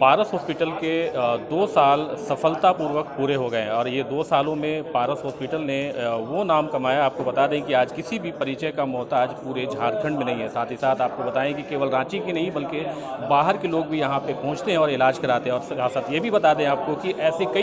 पारस hospital के 2 साल सफलतापूर्वक पूरे हो गए हैं और ये 2 सालों में पारस हॉस्पिटल ने वो नाम कमाया। आपको बता दें कि आज किसी भी परिचय का मोहताज पूरे झारखंड में नहीं है। साथ ही साथ आपको बताएं कि केवल रांची की नहीं बल्कि बाहर के लोग भी यहाँ पे पहुँचते हैं और इलाज कराते हैं। और साथ ये भी बता दें आपको कि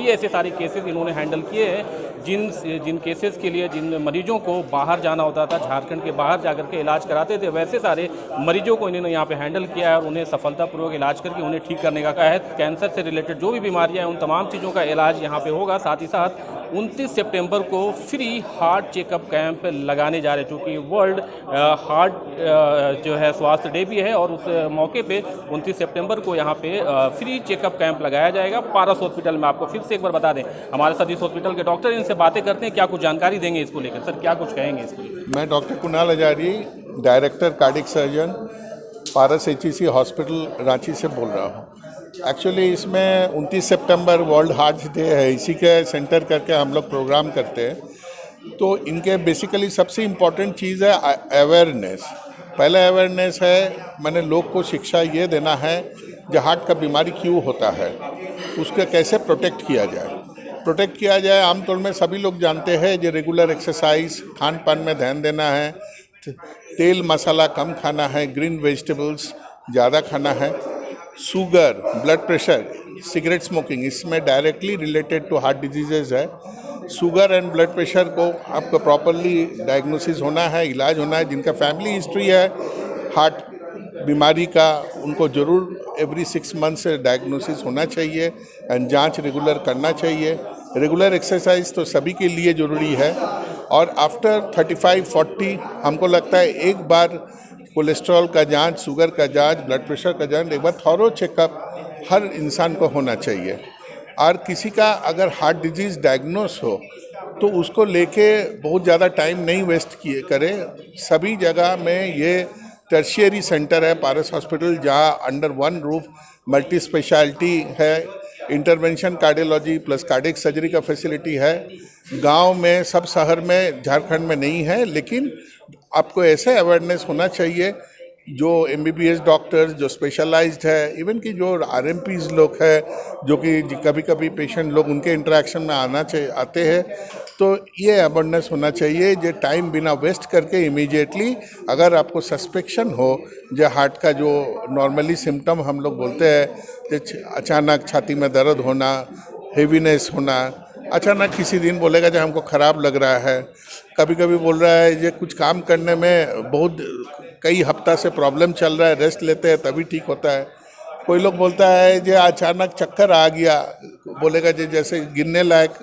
ऐसे सारे केसेस इन्होंने हैंडल किए हैं जिन केसेस के लिए जिन मरीजों को बाहर जाना होता था, झारखंड के बाहर जाकर के इलाज कराते थे, वैसे सारे मरीजों को इन्होंने यहाँ पे हैंडल किया है और उन्हें सफलतापूर्वक इलाज करके उन्हें ठीक करने का कहा है। कैंसर से रिलेटेड जो भी बीमारियां हैं उन तमाम चीज़ों का इलाज यहाँ पे होगा। साथ ही साथ 29 सितंबर को फ्री हार्ट चेकअप कैंप लगाने जा रहे हैं, क्योंकि वर्ल्ड हार्ट जो है स्वास्थ्य डे भी है और उस मौके पे 29 सितंबर को यहाँ पे फ्री चेकअप कैंप लगाया जाएगा पारस हॉस्पिटल में। आपको फिर से एक बार बता दें, हमारे साथ इस हॉस्पिटल के डॉक्टर, इनसे बातें करते हैं, क्या कुछ जानकारी देंगे इसको लेकर। सर, क्या कुछ कहेंगे इसको लेकर? मैं doctor Kunal Hazari, director cardiac surgeon, Paras HEC hospital Ranchi से बोल रहा हूँ। एक्चुअली इसमें 29 सितंबर वर्ल्ड हार्ट डे है, इसी के सेंटर करके हम लोग प्रोग्राम करते हैं। तो इनके बेसिकली सबसे इम्पोर्टेंट चीज़ है अवेयरनेस। पहला अवेयरनेस है, मैंने लोग को शिक्षा ये देना है जो हार्ट का बीमारी क्यों होता है, उसके कैसे प्रोटेक्ट किया जाए। आमतौर में सभी लोग जानते हैं जो रेगुलर एक्सरसाइज, खान पान में ध्यान देना है, तेल मसाला कम खाना है, ग्रीन वेजिटेबल्स ज़्यादा खाना है, sugar, blood pressure, cigarette smoking इसमें directly related to heart diseases है। शुगर एंड ब्लड प्रेशर को आपको प्रॉपरली डायग्नोसिस होना है, इलाज होना है। जिनका फैमिली हिस्ट्री है हार्ट बीमारी का, उनको ज़रूर एवरी 6 मंथ से डायग्नोसिस होना चाहिए एंड जांच रेगुलर करना चाहिए। रेगुलर एक्सरसाइज तो सभी के लिए ज़रूरी है। और आफ्टर 35-40 हमको लगता है एक बार कोलेस्ट्रॉल का जांच, शुगर का जांच, ब्लड प्रेशर का जांच, एक बार थॉरो चेकअप हर इंसान को होना चाहिए। और किसी का अगर हार्ट डिजीज़ डायग्नोस हो तो उसको लेके बहुत ज़्यादा टाइम नहीं वेस्ट करे। सभी जगह में ये टर्शियरी सेंटर है पारस हॉस्पिटल, जहाँ under one roof multi speciality है, intervention cardiology plus cardiac surgery का फैसिलिटी है। गांव में, सब शहर में, झारखंड में नहीं है, लेकिन आपको ऐसे अवेयरनेस होना चाहिए जो MBBS डॉक्टर्स जो स्पेशलाइज्ड है, इवन कि जो RMPs लोग हैं, जो कि कभी कभी पेशेंट लोग उनके इंटरेक्शन में आते हैं, तो ये अवेयरनेस होना चाहिए। जो टाइम बिना वेस्ट करके इमीडिएटली अगर आपको सस्पेक्शन हो, जो हार्ट का जो नॉर्मली सिम्टम हम लोग बोलते हैं, जो अचानक छाती में दर्द होना, हेवीनेस होना, अचानक किसी दिन बोलेगा जब हमको ख़राब लग रहा है, कभी कभी बोल रहा है ये कुछ काम करने में बहुत कई हफ्ता से प्रॉब्लम चल रहा है, रेस्ट लेते हैं तभी ठीक होता है। कोई लोग बोलता है जो अचानक चक्कर आ गया, बोलेगा जो जैसे गिरने लायक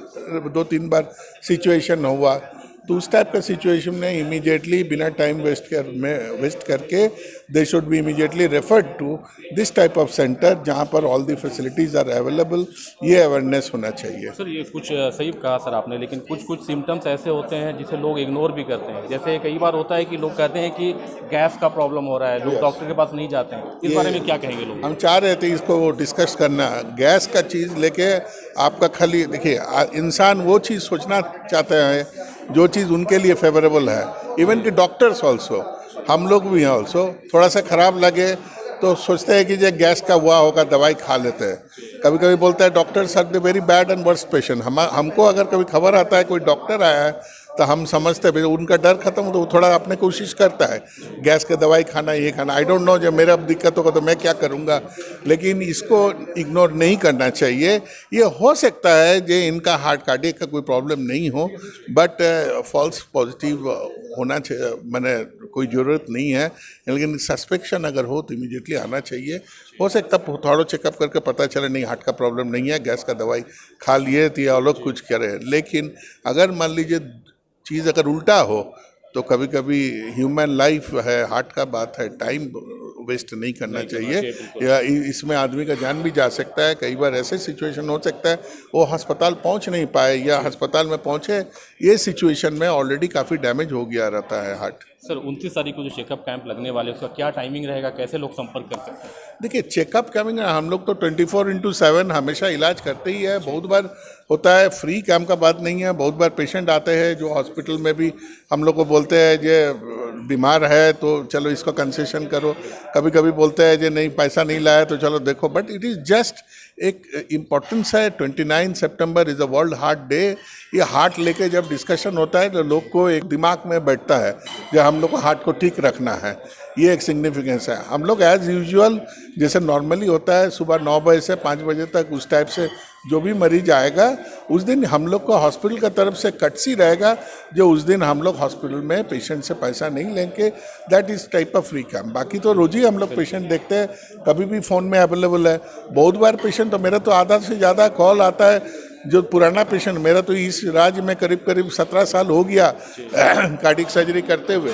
2-3 बार सिचुएशन हुआ, तो उस टाइप का सिचुएशन में इमीडिएटली बिना टाइम वेस्ट करके they should be immediately referred to this type of centre जहाँ पर all the facilities are available. ये अवेयरनेस होना चाहिए। सर, ये कुछ सही कहा सर आपने, लेकिन कुछ सिम्टम्स ऐसे होते हैं जिसे लोग इग्नोर भी करते हैं। जैसे कई बार होता है कि लोग कहते हैं कि गैस का प्रॉब्लम हो रहा है, लोग डॉक्टर के पास नहीं जाते हैं। इस बारे में क्या कहेंगे लोग? हम चाह रहे थे इसको डिस्कस करना। गैस का चीज़ लेके आपका खाली देखिए, इंसान वो चीज़ सोचना चाहते हैं जो चीज़ उनके लिए फेवरेबल है। इवन कि डॉक्टर्स ऑल्सो, हम लोग भी हैं ऑल्सो, थोड़ा सा ख़राब लगे तो सोचते हैं कि जो गैस का हुआ होगा दवाई खा लेते हैं। कभी कभी बोलता है doctors are the very bad and worst patient. हमको अगर कभी खबर आता है कोई डॉक्टर आया है तो हम समझते हैं, उनका डर खत्म हो तो थोड़ा अपने कोशिश करता है गैस की दवाई खाना, ये खाना। आई डोंट नो, जब मेरा अब दिक्कत होगा तो मैं क्या करूँगा, लेकिन इसको इग्नोर नहीं करना चाहिए। ये हो सकता है जो इनका हार्ट कार्डियक का कोई प्रॉब्लम नहीं हो, बट फॉल्स पॉजिटिव होना चाहिए, मैंने कोई ज़रूरत नहीं है, लेकिन सस्पेक्शन अगर हो तो इमीडिएटली आना चाहिए। हो सकता है थोड़ा चेकअप करके पता चले नहीं हार्ट का प्रॉब्लम नहीं है, गैस का दवाई खा लिए थे या लोग कुछ करें। लेकिन अगर मान लीजिए चीज़ अगर उल्टा हो तो कभी कभी ह्यूमन लाइफ है, हार्ट का बात है, टाइम वेस्ट नहीं करना चाहिए। या इसमें आदमी का जान भी जा सकता है। कई बार ऐसे सिचुएशन हो सकता है वो अस्पताल पहुंच नहीं पाए, या अस्पताल में पहुंचे ये सिचुएशन में ऑलरेडी काफ़ी डैमेज हो गया रहता है हार्ट। सर 29 तारीख को जो चेकअप कैंप लगने वाले उसका क्या टाइमिंग रहेगा, कैसे लोग संपर्क कर सकते हैं? देखिए, चेकअप कैंप हम लोग तो 24/7 हमेशा इलाज करते ही है। बहुत बार होता है, फ्री कैंप का बात नहीं है। बहुत बार पेशेंट आते हैं जो हॉस्पिटल में भी हम लोग को बोलते हैं ये बीमार है तो चलो इसको कंसेशन करो। कभी कभी बोलते हैं जे नहीं पैसा नहीं लाया तो चलो देखो, बट इट इज़ जस्ट एक इम्पोर्टेंस है। 29 सितंबर is a world heart day. ये हार्ट लेके जब डिस्कशन होता है तो लोग को एक दिमाग में बैठता है जो हम लोग को हार्ट को ठीक रखना है। ये एक सिग्निफिकेंस है। हम लोग एज यूजुअल जैसे नॉर्मली होता है सुबह 9 बजे से 5 बजे तक उस टाइप से जो भी मरीज आएगा उस दिन हम लोग को हॉस्पिटल का तरफ से कटसी रहेगा जो उस दिन हम लोग हॉस्पिटल में पेशेंट से पैसा नहीं लेंगे। That is type of free camp. बाकी तो रोज ही हम लोग पेशेंट देखते हैं, कभी भी फ़ोन में अवेलेबल है। बहुत बार पेशेंट तो मेरा तो आधा से ज़्यादा कॉल आता है जो पुराना पेशेंट, मेरा तो इस राज्य में करीब करीब 17 साल हो गया कार्डियक सर्जरी करते हुए,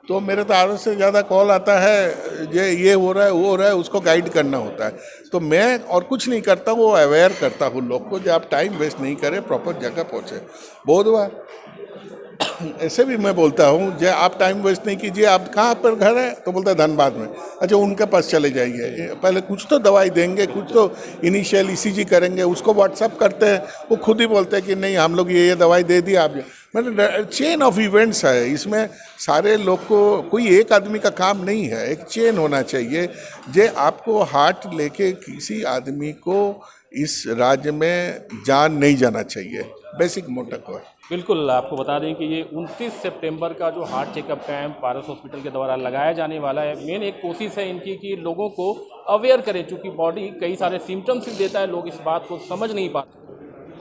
तो मेरे तो आधे से ज़्यादा कॉल आता है ये हो रहा है वो हो रहा है, उसको गाइड करना होता है। तो मैं और कुछ नहीं करता, वो अवेयर करता हूँ लोग को जो आप टाइम वेस्ट नहीं करें, प्रॉपर जगह पहुँचे। बहुत बार ऐसे भी मैं बोलता हूँ जो आप टाइम वेस्ट नहीं कीजिए, आप कहाँ पर घर है तो बोलता है धनबाद में, अच्छा उनके पास चले जाइए, पहले कुछ तो दवाई देंगे, कुछ तो इनिशियल ईसीजी करेंगे, उसको व्हाट्सअप करते हैं, वो खुद ही बोलते हैं कि नहीं हम लोग ये दवाई दे दी आप। मतलब चेन ऑफ इवेंट्स है इसमें, सारे लोग को कोई एक आदमी का काम नहीं है, एक चेन होना चाहिए। जे आपको हार्ट लेके किसी आदमी को इस राज्य में जान नहीं जाना चाहिए, बेसिक मोटा को। बिल्कुल, आपको बता दें कि ये 29 सितंबर का जो हार्ट चेकअप कैंप पारस हॉस्पिटल के द्वारा लगाया जाने वाला है, मेन एक कोशिश है इनकी कि लोगों को अवेयर करें, चूँकि बॉडी कई सारे सिम्टम्स देता है, लोग इस बात को समझ नहीं पाते।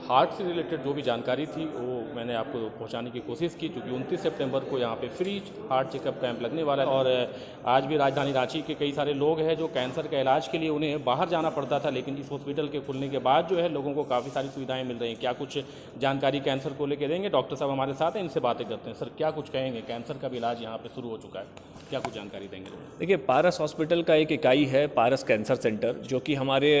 हार्ट से रिलेटेड जो भी जानकारी थी वो मैंने आपको पहुंचाने की कोशिश की, क्योंकि 29 सितंबर को यहाँ पे फ्री हार्ट चेकअप कैंप लगने वाला है। और आज भी राजधानी रांची के कई सारे लोग हैं जो कैंसर का इलाज के लिए उन्हें बाहर जाना पड़ता था, लेकिन इस हॉस्पिटल के खुलने के बाद जो है लोगों को काफ़ी सारी सुविधाएं मिल रही हैं। क्या कुछ जानकारी कैंसर को लेकर देंगे, डॉक्टर साहब हमारे साथ हैं, इनसे बातें करते हैं। सर क्या कुछ कहेंगे, कैंसर का भी इलाज यहाँ पर शुरू हो चुका है, क्या कुछ जानकारी देंगे? देखिए, पारस हॉस्पिटल का एक इकाई है पारस कैंसर सेंटर, जो कि हमारे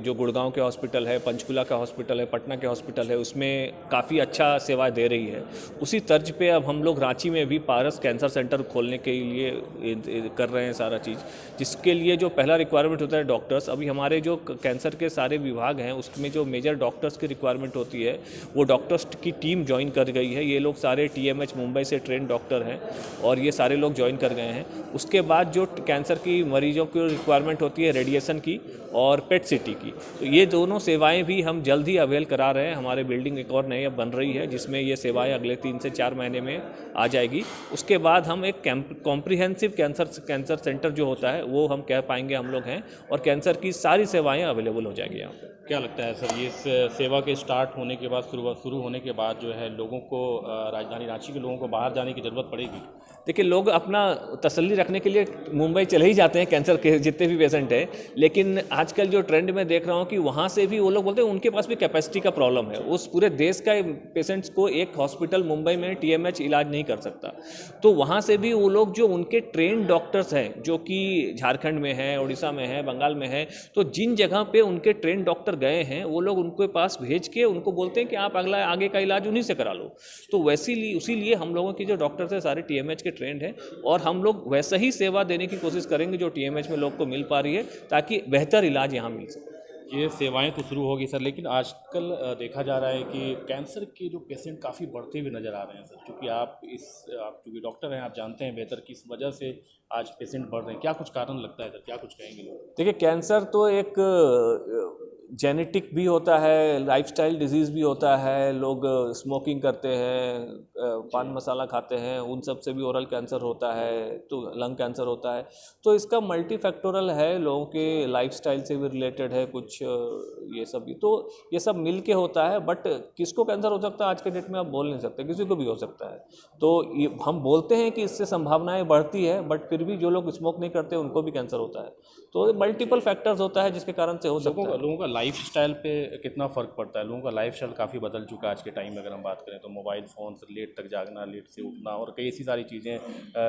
जो गुड़गांव के हॉस्पिटल है, पंचकुला का हॉस्पिटल है, पटना के हॉस्पिटल है, उसमें काफ़ी अच्छा सेवा दे रही है। उसी तर्ज पे अब हम लोग रांची में भी पारस कैंसर सेंटर खोलने के लिए कर रहे हैं सारा चीज़, जिसके लिए जो पहला रिक्वायरमेंट होता है डॉक्टर्स। अभी हमारे जो कैंसर के सारे विभाग हैं उसमें जो मेजर डॉक्टर्स की रिक्वायरमेंट होती है वो डॉक्टर्स की टीम ज्वाइन कर गई है। ये लोग सारे TMH मुंबई से ट्रेन डॉक्टर हैं और ये सारे लोग ज्वाइन कर गए हैं। उसके बाद जो कैंसर की मरीजों की रिक्वायरमेंट होती है रेडिएशन की और पेट CT की, तो ये दोनों सेवाएं भी हम जल्द ही अवेल करा रहे हैं। हमारे बिल्डिंग एक और नई बन रही है जिसमें ये सेवाएं अगले 3 से 4 महीने में आ जाएगी। उसके बाद हम एक कॉम्प्रिहेंसिव कैंसर सेंटर जो होता है वो हम कह पाएंगे हम लोग हैं, और कैंसर की सारी सेवाएं अवेलेबल हो जाएगी यहाँ पर। क्या लगता है सर, ये सेवा के स्टार्ट होने के बाद शुरू होने के बाद जो है लोगों को राजधानी रांची के लोगों को बाहर जाने की ज़रूरत पड़ेगी? देखिए, लोग अपना तसल्ली रखने के लिए मुंबई चले ही जाते हैं कैंसर के जितने भी पेशेंट हैं, लेकिन आजकल जो ट्रेंड में देख रहा हूँ कि वहाँ से भी वो लोग बोलते हैं उनके पास भी कैपेसिटी का प्रॉब्लम है। उस पूरे देश का पेशेंट्स को एक हॉस्पिटल मुंबई में TMH इलाज नहीं कर सकता, तो वहाँ से भी वो लोग जो उनके ट्रेन डॉक्टर्स हैं जो कि झारखंड में हैं, उड़ीसा में हैं, बंगाल में हैं, तो जिन जगह पे उनके ट्रेन डॉक्टर गए हैं वो लोग उनके पास भेज के उनको बोलते हैं कि आप अगला आगे का इलाज उन्हीं से करा लो। तो उसी लिए हम लोगों की जो डॉक्टर्स हैं सारे TMH के ट्रेंड हैं, और हम लोग वैसा ही सेवा देने की कोशिश करेंगे जो TMH में लोग को मिल पा रही है, ताकि बेहतर इलाज यहाँ मिल सके। ये सेवाएं तो शुरू होगी सर, लेकिन आजकल देखा जा रहा है कि कैंसर के जो पेशेंट काफ़ी बढ़ते हुए नज़र आ रहे हैं सर, क्योंकि आप क्योंकि डॉक्टर हैं, आप जानते हैं बेहतर किस वजह से आज पेशेंट बढ़ रहे हैं, क्या कुछ कारण लगता है सर, क्या कुछ कहेंगे लोग? देखिए, कैंसर तो एक जेनेटिक भी होता है, लाइफस्टाइल डिजीज़ भी होता है। लोग स्मोकिंग करते हैं, पान मसाला खाते हैं, उन सब से भी ओरल कैंसर होता है, तो लंग कैंसर होता है। तो इसका मल्टीफैक्टोरल है, लोगों के लाइफस्टाइल से भी रिलेटेड है कुछ, ये सब भी तो ये सब मिल के होता है। बट किसको कैंसर हो सकता है आज के डेट में आप बोल नहीं सकते, किसी को भी हो सकता है। तो हम बोलते हैं कि इससे संभावनाएं बढ़ती है, बट फिर भी जो लोग स्मोक नहीं करते उनको भी कैंसर होता है। तो मल्टीपल फैक्टर्स होता है जिसके कारण से हो सकता है। लोगों का लाइफस्टाइल पे कितना फ़र्क पड़ता है? लोगों का लाइफस्टाइल काफ़ी बदल चुका है आज के टाइम में। अगर हम बात करें तो मोबाइल फ़ोन से लेट तक जागना, लेट से उठना और कई ऐसी सारी चीज़ें,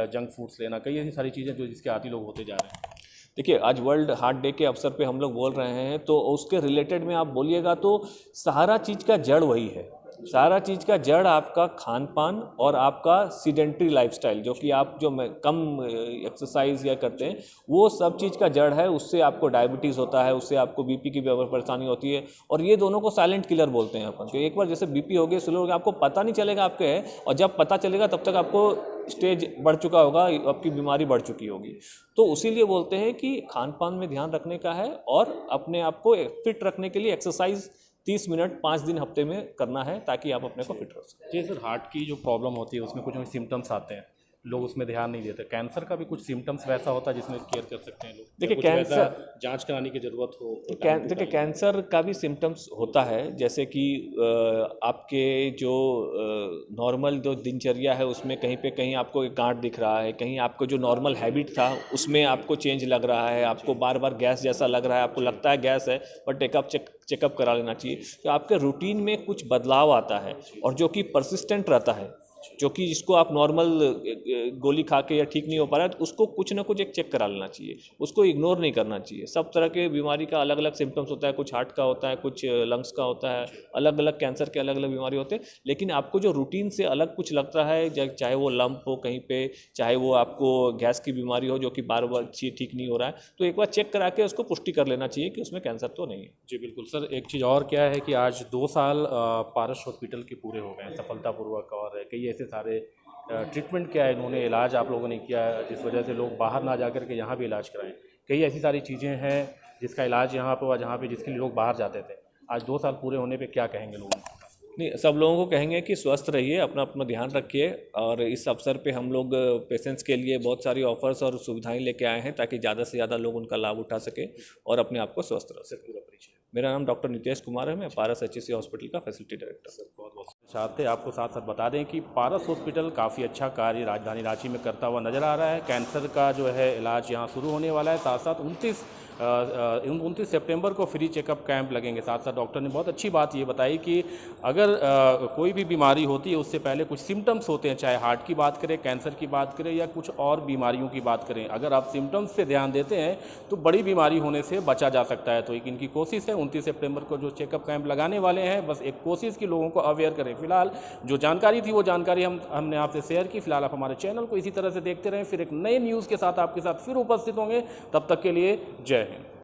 जंक फूड्स लेना, कई ऐसी सारी चीज़ें जो जिसके आदी लोग होते जा रहे हैं। देखिए, आज वर्ल्ड हार्ट डे के अवसर पे हम लोग बोल रहे हैं, तो उसके रिलेटेड में आप बोलिएगा तो सारा चीज़ का जड़ वही है। सारा चीज़ का जड़ आपका खान पान और आपका सीडेंट्री लाइफस्टाइल, जो कि आप जो कम एक्सरसाइज या करते हैं, वो सब चीज़ का जड़ है। उससे आपको डायबिटीज़ होता है, उससे आपको बीपी की परेशानी होती है, और ये दोनों को साइलेंट किलर बोलते हैं अपन। तो एक बार जैसे बीपी हो गया, स्लो हो गया, आपको पता नहीं चलेगा आपके है, और जब पता चलेगा तब तक आपको स्टेज बढ़ चुका होगा, आपकी बीमारी बढ़ चुकी होगी। तो उसीलिए बोलते हैं कि खान पान में ध्यान रखने का है, और अपने आप को फिट रखने के लिए एक्सरसाइज 30 मिनट 5 दिन हफ्ते में करना है, ताकि आप अपने को फिट रख सकें। जी सर, हार्ट की जो प्रॉब्लम होती है उसमें कुछ सिम्टम्स आते हैं, लोग उसमें ध्यान नहीं देते। कैंसर का भी कुछ सिम्टम्स वैसा होता है जिसमें केयर कर सकते हैं लोग? देखिए, कुछ कैंसर वैसा जांच कराने की ज़रूरत हो तो देखिए, कैंसर का भी सिम्टम्स होता है, जैसे कि आपके जो नॉर्मल जो दिनचर्या है उसमें कहीं पे कहीं आपको एक गांठ दिख रहा है, कहीं आपको जो नॉर्मल हैबिट था उसमें आपको चेंज लग रहा है, आपको बार बार गैस जैसा लग रहा है, आपको लगता है गैस है, पर चेकअप करा लेना चाहिए। तो आपके रूटीन में कुछ बदलाव आता है, और जो कि परसिस्टेंट रहता है, जो कि जिसको आप नॉर्मल गोली खा के या ठीक नहीं हो पा रहा है, तो उसको कुछ ना कुछ एक चेक करा लेना चाहिए, उसको इग्नोर नहीं करना चाहिए। सब तरह के बीमारी का अलग अलग सिम्टम्स होता है, कुछ हार्ट का होता है, कुछ लंग्स का होता है, अलग अलग कैंसर के अलग अलग बीमारी होते हैं। लेकिन आपको जो रूटीन से अलग कुछ लगता है, चाहे वो लंप हो कहीं पे, चाहे वो आपको गैस की बीमारी हो जो कि बार बार ठीक नहीं हो रहा है, तो एक बार चेक करा के उसको पुष्टि कर लेना चाहिए कि उसमें कैंसर तो नहीं है। जी बिल्कुल सर। एक चीज़ और क्या है कि आज 2 साल पारस हॉस्पिटल के पूरे हो गए हैं सफलतापूर्वक, और कई ऐसे सारे ट्रीटमेंट किया है इन्होंने, इलाज आप लोगों ने किया है, जिस वजह से लोग बाहर ना जा कर के यहाँ भी इलाज कराएं। कई ऐसी सारी चीज़ें हैं जिसका इलाज यहाँ पे हुआ, जहाँ पे जिसके लिए लोग बाहर जाते थे। आज 2 साल पूरे होने पे क्या कहेंगे लोगों को? नहीं, सब लोगों को कहेंगे कि स्वस्थ रहिए, अपना अपना ध्यान रखिए, और इस अवसर पे हम लोग पेशेंट्स के लिए बहुत सारी ऑफर्स और सुविधाएं लेके आए हैं, ताकि ज़्यादा से ज़्यादा लोग उनका लाभ उठा सके और अपने आप को स्वस्थ रख सके। पूरा परिचय। मेरा नाम डॉक्टर नितेश कुमार है, मैं पारस HCC हॉस्पिटल का फैसिलिटी डायरेक्टर। सर बहुत बहुत चाहते आपको साथ साथ बता दें कि पारस हॉस्पिटल काफ़ी अच्छा कार्य राजधानी रांची में करता हुआ नज़र आ रहा है। कैंसर का जो है इलाज यहाँ शुरू होने वाला है, साथ साथ 29 सितंबर को फ्री चेकअप कैंप लगेंगे। साथ साथ डॉक्टर ने बहुत अच्छी बात ये बताई कि अगर कोई भी बीमारी होती है उससे पहले कुछ सिम्टम्स होते हैं, चाहे हार्ट की बात करें, कैंसर की बात करें, या कुछ और बीमारियों की बात करें, अगर आप सिम्टम्स पे ध्यान देते हैं तो बड़ी बीमारी होने से बचा जा सकता है। तो एक इनकी कोशिश है 29 सितंबर को जो चेकअप कैंप लगाने वाले हैं, बस एक कोशिश की लोगों को अवेयर करें। फिलहाल जो जानकारी थी वो जानकारी हमने आपसे शेयर की। फिलहाल आप हमारे चैनल को इसी तरह से देखते रहें, फिर एक नए न्यूज़ के साथ आपके साथ फिर उपस्थित होंगे। तब तक के लिए जय हिंद।